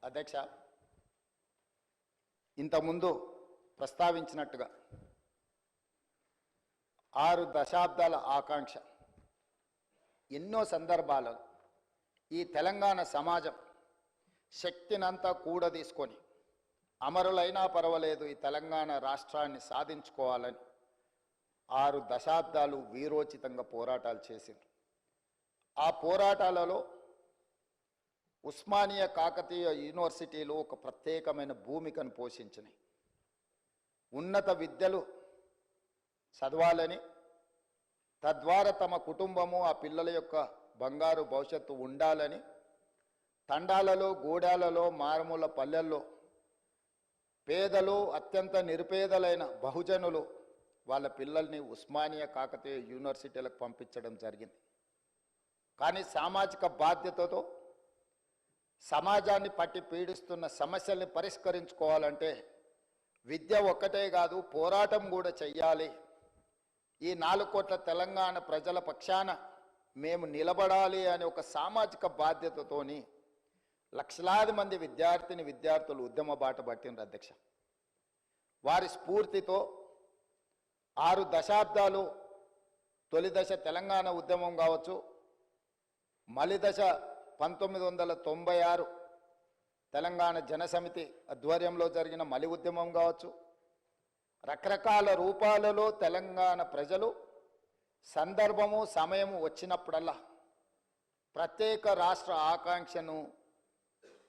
అధ్యక్ష, ఇంతకుముందు ప్రస్తావించినట్టుగా 6 దశాబ్దాల ఆకాంక్ష ఎన్నో సందర్భాలలో ఈ తెలంగాణ సమాజం శక్తినంతా కూడదీసుకొని అమరులైనా పర్వాలేదు ఈ తెలంగాణ రాష్ట్రాన్ని సాధించుకోవాలని 6 దశాబ్దాలు వీరోచితంగా పోరాటాలు చేసింది. ఆ పోరాటాలలో ఉస్మానియా కాకతీయ యూనివర్సిటీలు ఒక ప్రత్యేకమైన భూమికను పోషించినాయి. ఉన్నత విద్యలు చదవాలని, తద్వారా తమ కుటుంబము ఆ పిల్లల యొక్క బంగారు భవిష్యత్తు ఉండాలని తండాలలో, గూడాలలో, మారుమూల పల్లెల్లో పేదలు, అత్యంత నిరుపేదలైన బహుజనులు వాళ్ళ పిల్లల్ని ఉస్మానియా కాకతీయ యూనివర్సిటీలకు పంపించడం జరిగింది. కానీ సామాజిక బాధ్యతతో సమాజాన్ని పట్టి పీడిస్తున్న సమస్యల్ని పరిష్కరించుకోవాలంటే విద్య ఒక్కటే కాదు, పోరాటం కూడా చెయ్యాలి. ఈ 4 కోట్ల తెలంగాణ ప్రజల పక్షాన మేము నిలబడాలి అనే ఒక సామాజిక బాధ్యతతోని లక్షలాది మంది విద్యార్థులు ఉద్యమ బాట పట్టినారు అధ్యక్ష. వారి స్ఫూర్తితో 6 దశాబ్దాలు తొలి దశ తెలంగాణ ఉద్యమం కావచ్చు, మలి దశ 1996 తెలంగాణ జనసమితి ఆధ్వర్యంలో జరిగిన మలి ఉద్యమం కావచ్చు, రకరకాల రూపాలలో తెలంగాణ ప్రజలు సందర్భము సమయము వచ్చినప్పుడల్లా ప్రత్యేక రాష్ట్ర ఆకాంక్షను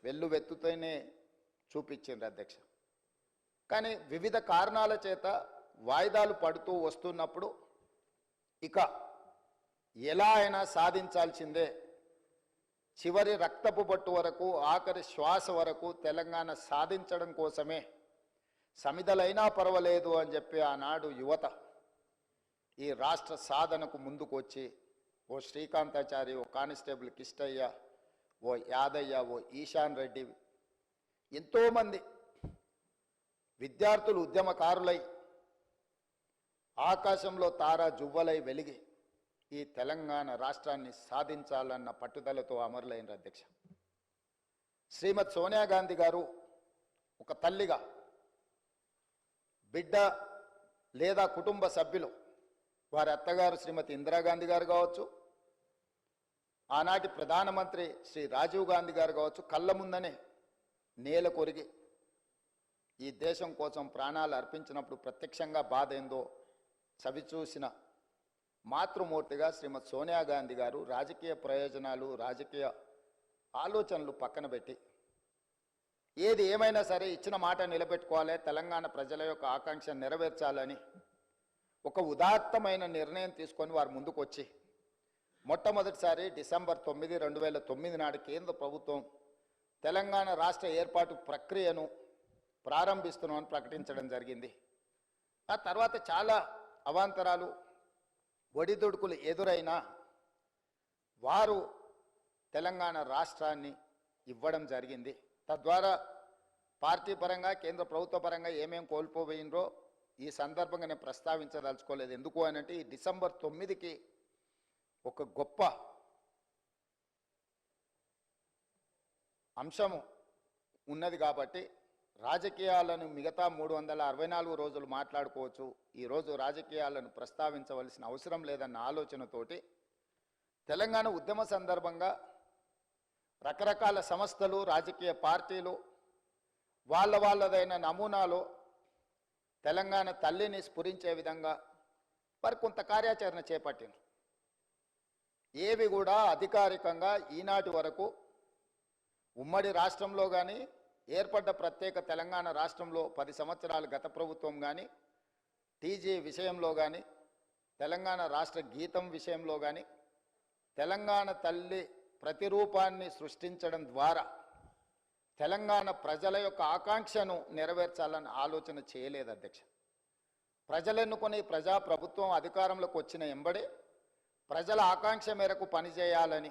వెల్లువెత్తుతూనే చూపించింది అధ్యక్ష. కానీ వివిధ కారణాల చేత వాయిదాలు పడుతూ వస్తున్నప్పుడు ఇక ఎలా అయినా సాధించాల్సిందే, చివరి రక్తపు బొట్టు వరకు, ఆఖరి శ్వాస వరకు తెలంగాణ సాధించడం కోసమే సమిధలైనా పర్వాలేదు అని చెప్పి ఆనాడు యువత ఈ రాష్ట్ర సాధనకు ముందుకు వచ్చి ఓ శ్రీకాంతాచారి, ఓ కానిస్టేబుల్ కిష్టయ్య, ఓ యాదయ్య, ఓ ఈశాన్ రెడ్డి, ఎంతోమంది విద్యార్థులు ఉద్యమకారులై ఆకాశంలో తారా జువ్వలై వెలిగి ఈ తెలంగాణ రాష్ట్రాన్ని సాధించాలన్న పట్టుదలతో అమరులైన అధ్యక్ష. శ్రీమతి సోనియా గాంధీ గారు ఒక తల్లిగా బిడ్డ లేదా కుటుంబ సభ్యులు, వారి అత్తగారు శ్రీమతి ఇందిరాగాంధీ గారు కావచ్చు, ఆనాటి ప్రధానమంత్రి శ్రీ రాజీవ్ గాంధీ గారు కావచ్చు, కళ్ళ ముందనే నేల కొరిగి ఈ దేశం కోసం ప్రాణాలు అర్పించినప్పుడు ప్రత్యక్షంగా బాధ ఏందో చవిచూసిన మాతృమూర్తిగా శ్రీమతి సోనియా గాంధీ గారు రాజకీయ ప్రయోజనాలు, రాజకీయ ఆలోచనలు పక్కన పెట్టి ఏది ఏమైనా సరే ఇచ్చిన మాట నిలబెట్టుకోవాలి, తెలంగాణ ప్రజల యొక్క ఆకాంక్ష నెరవేర్చాలని ఒక ఉదాత్తమైన నిర్ణయం తీసుకొని వారు ముందుకు వచ్చి మొట్టమొదటిసారి డిసెంబర్ 9, 2009 నాడు కేంద్ర ప్రభుత్వం తెలంగాణ రాష్ట్ర ఏర్పాటు ప్రక్రియను ప్రారంభిస్తున్నామని ప్రకటించడం జరిగింది. ఆ తర్వాత చాలా అవాంతరాలు, ఒడిదుడుకులు ఎదురైనా వారు తెలంగాణ రాష్ట్రాన్ని ఇవ్వడం జరిగింది. తద్వారా పార్టీ పరంగా, కేంద్ర ప్రభుత్వ పరంగా ఏమేం కోల్పోయినరో ఈ సందర్భంగా నేను ప్రస్తావించదలుచుకోలేదు. ఎందుకు అనంటే ఈ డిసెంబర్ 9కి ఒక గొప్ప అంశము ఉన్నది కాబట్టి రాజకీయాలను మిగతా 364 రోజులు మాట్లాడుకోవచ్చు, ఈరోజు రాజకీయాలను ప్రస్తావించవలసిన అవసరం లేదన్న ఆలోచనతోటి తెలంగాణ ఉద్యమ సందర్భంగా రకరకాల సంస్థలు, రాజకీయ పార్టీలు వాళ్ళదైన నమూనాలో తెలంగాణ తల్లిని స్ఫురించే విధంగా వారు కొంత కార్యాచరణ చేపట్టినారు. ఏవి కూడా అధికారికంగా ఈనాటి వరకు ఉమ్మడి రాష్ట్రంలో కానీ, ఏర్పడ్డ ప్రత్యేక తెలంగాణ రాష్ట్రంలో 10 సంవత్సరాలు గత ప్రభుత్వం కానీ, టీజీ విషయంలో కానీ, తెలంగాణ రాష్ట్ర గీతం విషయంలో కానీ తెలంగాణ తల్లి ప్రతిరూపాన్ని సృష్టించడం ద్వారా తెలంగాణ ప్రజల యొక్క ఆకాంక్షను నెరవేర్చాలని ఆలోచన చేయలేదు అధ్యక్ష. ప్రజలెన్నుకొని ప్రజాప్రభుత్వం అధికారంలోకి వచ్చిన ఎంబడే ప్రజల ఆకాంక్ష మేరకు పనిచేయాలని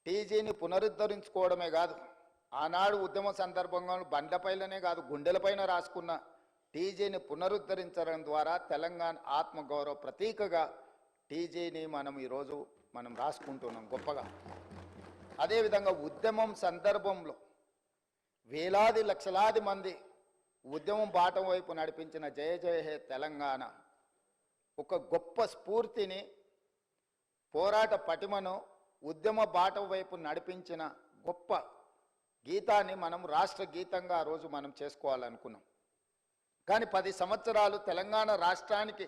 టీజీని పునరుద్ధరించుకోవడమే కాదు, ఆనాడు ఉద్యమ సందర్భంగా బండ్లపైలనే కాదు గుండెలపైన రాసుకున్న టీజీని పునరుద్ధరించడం ద్వారా తెలంగాణ ఆత్మగౌరవ ప్రతీకగా టీజీని ఈరోజు మనం రాసుకుంటున్నాం గొప్పగా. అదేవిధంగా ఉద్యమం సందర్భంలో వేలాది లక్షలాది మంది ఉద్యమం బాటం వైపు నడిపించిన జయ జయ హే తెలంగాణ ఒక గొప్ప స్ఫూర్తిని, పోరాట పటిమను, ఉద్యమ బాటం వైపు నడిపించిన గొప్ప గీతాన్ని మనం రాష్ట్ర గీతంగా ఆ రోజు మనం చేసుకోవాలనుకున్నాం. కానీ 10 సంవత్సరాలు తెలంగాణ రాష్ట్రానికి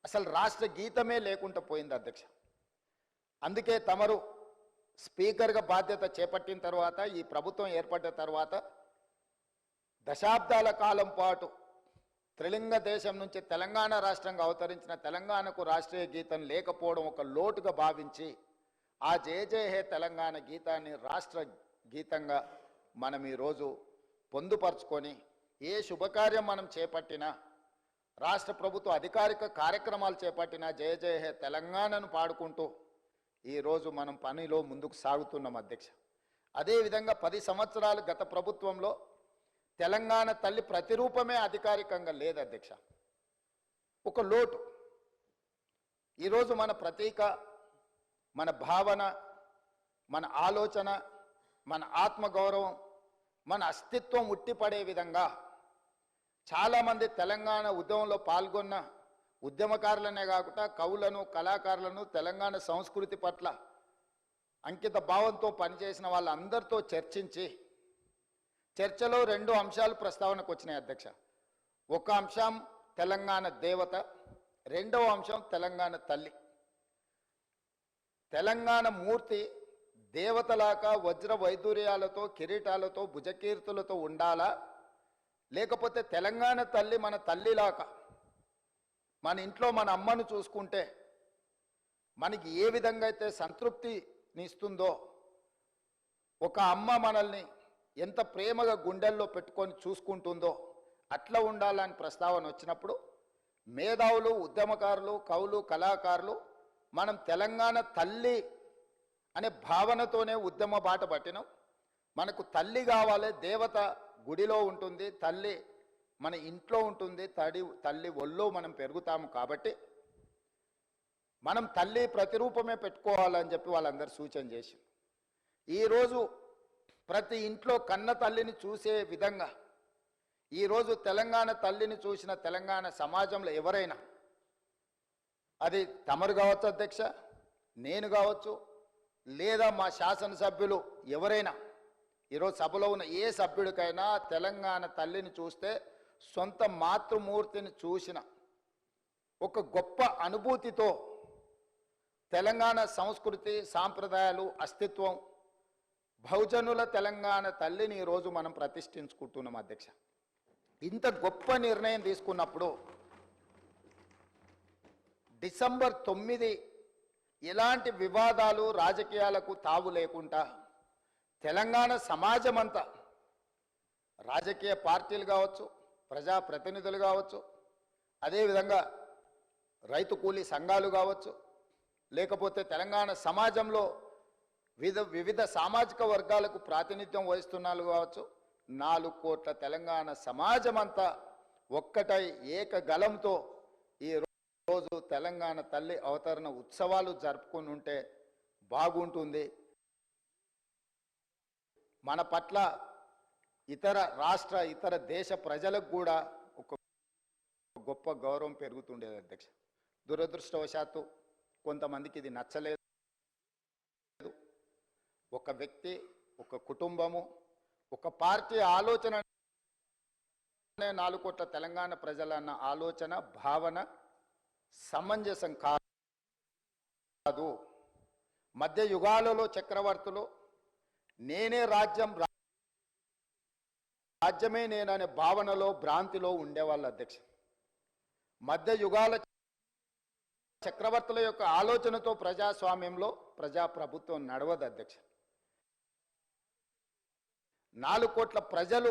అసలు రాష్ట్ర గీతమే లేకుండా పోయింది అధ్యక్ష. అందుకే తమరు స్పీకర్గా బాధ్యత చేపట్టిన తర్వాత, ఈ ప్రభుత్వం ఏర్పడ్డ తర్వాత దశాబ్దాల కాలం పాటు త్రిలింగ దేశం నుంచి తెలంగాణ రాష్ట్రంగా అవతరించిన తెలంగాణకు రాష్ట్రీయ గీతం లేకపోవడం ఒక లోటుగా భావించి ఆ జయ జయ హే తెలంగాణ గీతాన్ని రాష్ట్ర గీతంగా మనం ఈరోజు పొందుపరుచుకొని ఏ శుభకార్యం మనం చేపట్టినా, రాష్ట్ర ప్రభుత్వ అధికారిక కార్యక్రమాలు చేపట్టినా జయ జయ హే తెలంగాణను పాడుకుంటూ ఈరోజు మనం పనిలో ముందుకు సాగుతున్నాం అధ్యక్ష. అదేవిధంగా 10 సంవత్సరాలు గత ప్రభుత్వంలో తెలంగాణ తల్లి ప్రతిరూపమే అధికారికంగా లేదు అధ్యక్ష. ఒక లోటు. ఈరోజు మన ప్రతీక, మన భావన, మన ఆలోచన, మన ఆత్మగౌరవం, మన అస్తిత్వం ఉట్టిపడే విధంగా చాలామంది తెలంగాణ ఉద్యమంలో పాల్గొన్న ఉద్యమకారులనే కాకుండా కవులను, కళాకారులను, తెలంగాణ సంస్కృతి పట్ల అంకిత భావంతో పనిచేసిన వాళ్ళందరితో చర్చించి చర్చలో 2 అంశాలు ప్రస్తావనకు వచ్చినాయి అధ్యక్ష. ఒక అంశం తెలంగాణ దేవత, రెండవ అంశం తెలంగాణ తల్లి. తెలంగాణ మూర్తి దేవతలాగా వజ్ర వైదూర్యాలతో, కిరీటాలతో, భుజకీర్తులతో ఉండాలా, లేకపోతే తెలంగాణ తల్లి మన తల్లిలాగా మన ఇంట్లో మన అమ్మను చూసుకుంటే మనకి ఏ విధంగా అయితే సంతృప్తినిస్తుందో, ఒక అమ్మ మనల్ని ఎంత ప్రేమగా గుండెల్లో పెట్టుకొని చూసుకుంటుందో అట్లా ఉండాలని ప్రస్తావన వచ్చినప్పుడు మేధావులు, ఉద్యమకారులు, కవులు, కళాకారులు మనం తెలంగాణ తల్లి అనే భావనతోనే ఉద్యమ బాట పట్టినాం. మనకు తల్లి కావాలి, దేవత గుడిలో ఉంటుంది, తల్లి మన ఇంట్లో ఉంటుంది, తల్లి ఒళ్ళో మనం పెరుగుతాము. కాబట్టి మనం తల్లి ప్రతిరూపమే పెట్టుకోవాలని చెప్పి వాళ్ళందరూ సూచన చేసి ఈరోజు ప్రతి ఇంట్లో కన్న తల్లిని చూసే విధంగా ఈరోజు తెలంగాణ తల్లిని చూసిన తెలంగాణ సమాజంలో ఎవరైనా, అది తమరు కావచ్చు అధ్యక్ష, నేను కావచ్చు, లేదా మా శాసనసభ్యులు ఎవరైనా, ఈరోజు సభలో ఉన్న ఏ సభ్యుడికైనా తెలంగాణ తల్లిని చూస్తే సొంత మాతృమూర్తిని చూసిన ఒక గొప్ప అనుభూతితో తెలంగాణ సంస్కృతి, సాంప్రదాయాలు, అస్తిత్వం, బహుజనుల తెలంగాణ తల్లిని ఈరోజు మనం ప్రతిష్ఠించుకుంటున్నాం అధ్యక్ష. ఇంత గొప్ప నిర్ణయం తీసుకున్నప్పుడు డిసెంబర్ 9 ఎలాంటి వివాదాలు, రాజకీయాలకు తావు లేకుండా తెలంగాణ సమాజం అంతా, రాజకీయ పార్టీలు కావచ్చు, ప్రజాప్రతినిధులు కావచ్చు, అదేవిధంగా రైతు కూలీ సంఘాలు కావచ్చు, లేకపోతే తెలంగాణ సమాజంలో వివిధ సామాజిక వర్గాలకు ప్రాతినిధ్యం వహిస్తున్నారు కావచ్చు, 4 కోట్ల తెలంగాణ సమాజం అంతా ఒక్కటై ఏకగలంతో ఈ రోజు తెలంగాణ తల్లి అవతరణ ఉత్సవాలు జరుపుకుని ఉంటే బాగుంటుంది. మన పట్ల ఇతర రాష్ట్ర, ఇతర దేశ ప్రజలకు కూడా ఒక గొప్ప గౌరవం పెరుగుతుండేది అధ్యక్ష. దురదృష్టవశాత్తు కొంతమందికి ఇది నచ్చలేదు. ఒక వ్యక్తి, ఒక కుటుంబము, ఒక పార్టీ ఆలోచన 4 కోట్ల తెలంగాణ ప్రజలన్న ఆలోచన, భావన సమంజసం కాదు. మధ్య యుగాలలో చక్రవర్తులు నేనే రాజ్యం, రాజ్యమే నేననే భావనలో, భ్రాంతిలో ఉండేవాళ్ళు అధ్యక్ష. మధ్య యుగాల చక్రవర్తుల యొక్క ఆలోచనతో ప్రజాస్వామ్యంలో ప్రజాప్రభుత్వం నడవదు అధ్యక్ష. 4 కోట్ల ప్రజలు